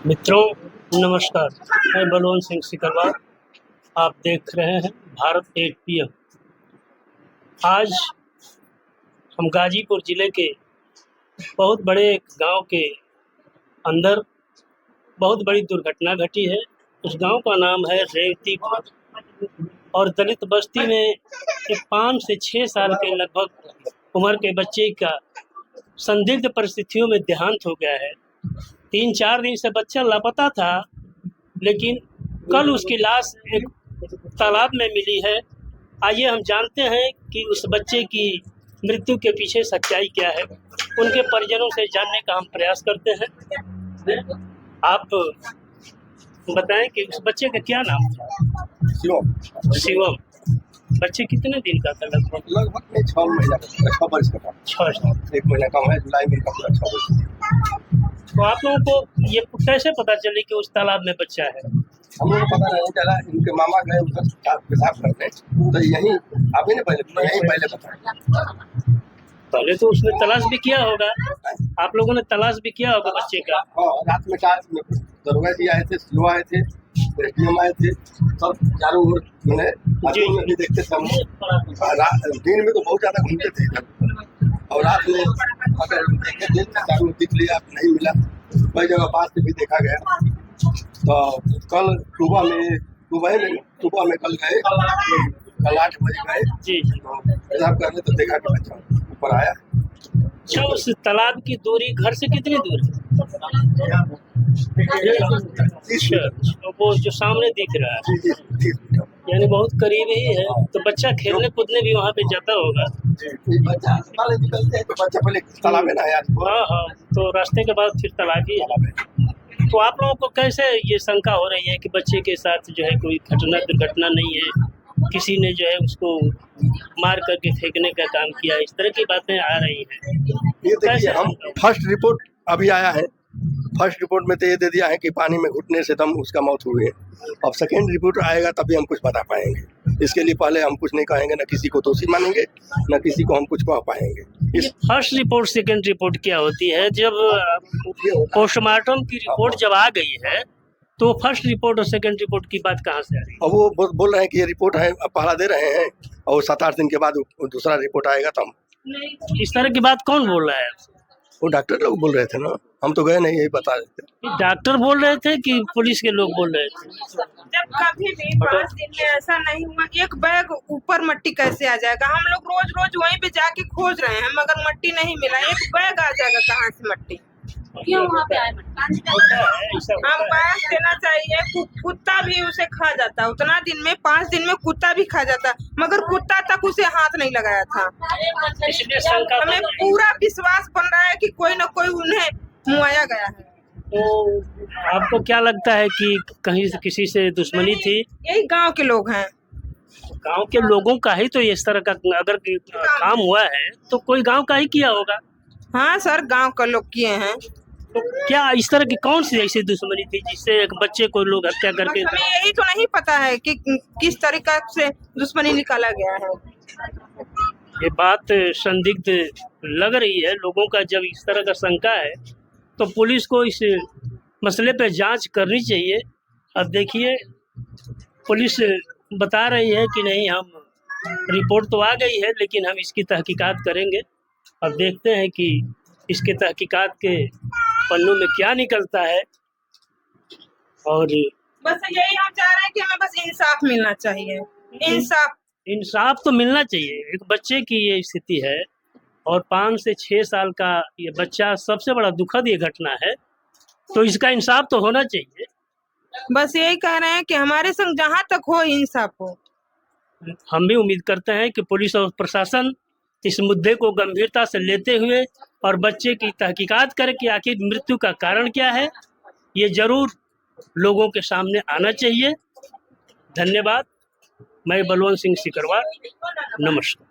मित्रों नमस्कार, मैं बलवंत सिंह सिकरवार। आप देख रहे हैं भारत 8 PM। आज हम गाजीपुर ज़िले के बहुत बड़े गांव के अंदर बहुत बड़ी दुर्घटना घटी है। उस गांव का नाम है रेवतीपुर और दलित बस्ती में एक 5 से 6 साल के लगभग उम्र के बच्चे का संदिग्ध परिस्थितियों में देहांत हो गया है। 3-4 दिन से बच्चा लापता था, लेकिन कल उसकी लाश एक तालाब में मिली है। आइए हम जानते हैं कि उस बच्चे की मृत्यु के पीछे सच्चाई क्या है। उनके परिजनों से जानने का हम प्रयास करते हैं। आप बताएं कि उस बच्चे का क्या नाम था? शिवम। बच्चे कितने दिन का था? लगभग 6 महीना का, 6 वर्ष का था। 6 साल। 1 महीना कम है, जुलाई में का पूरा 6 वर्ष। तो आप लोगों को ये कैसे पता चले कि उस तालाब में बच्चा है? हम लोग को पता नहीं चला। इनके मामा गए उधर पेशाब करने, तो यहीं आप ही ने पहले बताया। पहले तो उसने तलाश भी किया होगा, आप लोगों ने तलाश भी किया होगा बच्चे का। हाँ, रात में 4 दरोगा जी आए थे, सिलो आए थे, एसडीएम आए थे, सब चारों ओर में भी देखते थे हम। दिन में तो बहुत ज्यादा घूमते थे इधर, और रात में अगर देखे दिन में चारों दिख लिया, नहीं मिला। कई जगह पास से भी देखा गया। तो कल सुबह में कल गए, कल 8 बजे गए जी। पेशाब करने, तो देखा कि बच्चा ऊपर आया। अच्छा, उस तालाब की दूरी घर से कितनी दूर है? तो वो जो सामने दिख रहा है, यानी बहुत करीब ही है। तो बच्चा खेलने कूदने भी वहाँ पे जाता होगा। बच्चा पहले तालाब में नहाया। हाँ, तो रास्ते के बाद फिर तालाब ही है। तो आप लोगों को कैसे ये शंका हो रही है कि बच्चे के साथ जो है कोई दुर्घटना नहीं है, किसी ने जो है उसको मार करके फेंकने का काम किया, इस तरह की बातें आ रही हैं? ये देखिए, हम फर्स्ट रिपोर्ट अभी आया है। फर्स्ट रिपोर्ट में तो ये दे दिया है कि पानी में घुटने से दम उसका मौत हुई है। अब सेकेंड रिपोर्ट आएगा तभी हम कुछ बता पाएंगे। इसके लिए पहले हम कुछ नहीं कहेंगे, न किसी को दोषी मानेंगे, न किसी को हम कुछ कह पाएंगे। फर्स्ट रिपोर्ट सेकेंड रिपोर्ट क्या होती है? जब पोस्टमार्टम की रिपोर्ट जब आ गई है तो फर्स्ट रिपोर्ट और सेकेंड रिपोर्ट की बात कहाँ से आ रही है? अब वो बोल रहे हैं कि ये रिपोर्ट है, पहला दे रहे हैं, और 7-8 दिन के बाद दूसरा रिपोर्ट आएगा। तो हम इस तरह की बात कौन बोल रहा है? वो डॉक्टर लोग बोल रहे थे ना, हम तो गए नहीं, यही बता रहे थे। डॉक्टर बोल रहे थे कि पुलिस के लोग बोल रहे थे? जब कभी भी 5 दिन में ऐसा नहीं हुआ। एक बैग ऊपर मट्टी कैसे आ जाएगा? हम लोग रोज वहीं पे जाके खोज रहे हैं, मगर मट्टी नहीं मिला। एक बैग आ जाएगा कहाँ से मट्टी? क्यों वहाँ पे आए? हम बैग देना चाहिए। कुत्ता भी उसे खा जाता, उतना दिन में 5 दिन में कुत्ता भी खा जाता, मगर कुत्ता तक उसे हाथ नहीं लगाया था। हमें पूरा विश्वास बन रहा है कि कोई न कोई उन्हें मुआया गया है। तो आपको क्या लगता है कि कहीं से किसी से दुश्मनी थी? यही गांव के लोग हैं। गांव के लोगों का ही तो इस तरह का अगर काम हुआ है तो कोई गांव का ही किया होगा। हाँ सर, गांव का लोग किए हैं। तो क्या इस तरह की कौन सी ऐसी दुश्मनी थी जिससे एक बच्चे को लोग हत्या करके? हमें यही तो नहीं पता है कि किस तरीका से दुश्मनी निकाला गया है। ये बात संदिग्ध लग रही है लोगों का। जब इस तरह का शंका है तो पुलिस को इस मसले पे जांच करनी चाहिए। अब देखिए, पुलिस बता रही है कि नहीं, हम रिपोर्ट तो आ गई है लेकिन हम इसकी तहकीकात करेंगे। अब देखते हैं कि इसके तहकीकात के पन्नों में क्या निकलता है। और बस यही हम चाह रहे हैं कि हमें बस इंसाफ मिलना चाहिए। इंसाफ तो मिलना चाहिए। एक बच्चे की ये स्थिति है और 5 से 6 साल का ये बच्चा, सबसे बड़ा दुखद ये घटना है, तो इसका इंसाफ तो होना चाहिए। बस यही कह रहे हैं कि हमारे संग जहाँ तक हो इंसाफ हो। हम भी उम्मीद करते हैं कि पुलिस और प्रशासन इस मुद्दे को गंभीरता से लेते हुए और बच्चे की तहकीकात करके आखिर मृत्यु का कारण क्या है, ये जरूर लोगों के सामने आना चाहिए। धन्यवाद। मैं बलवंत सिंह सिकरवार, नमस्कार।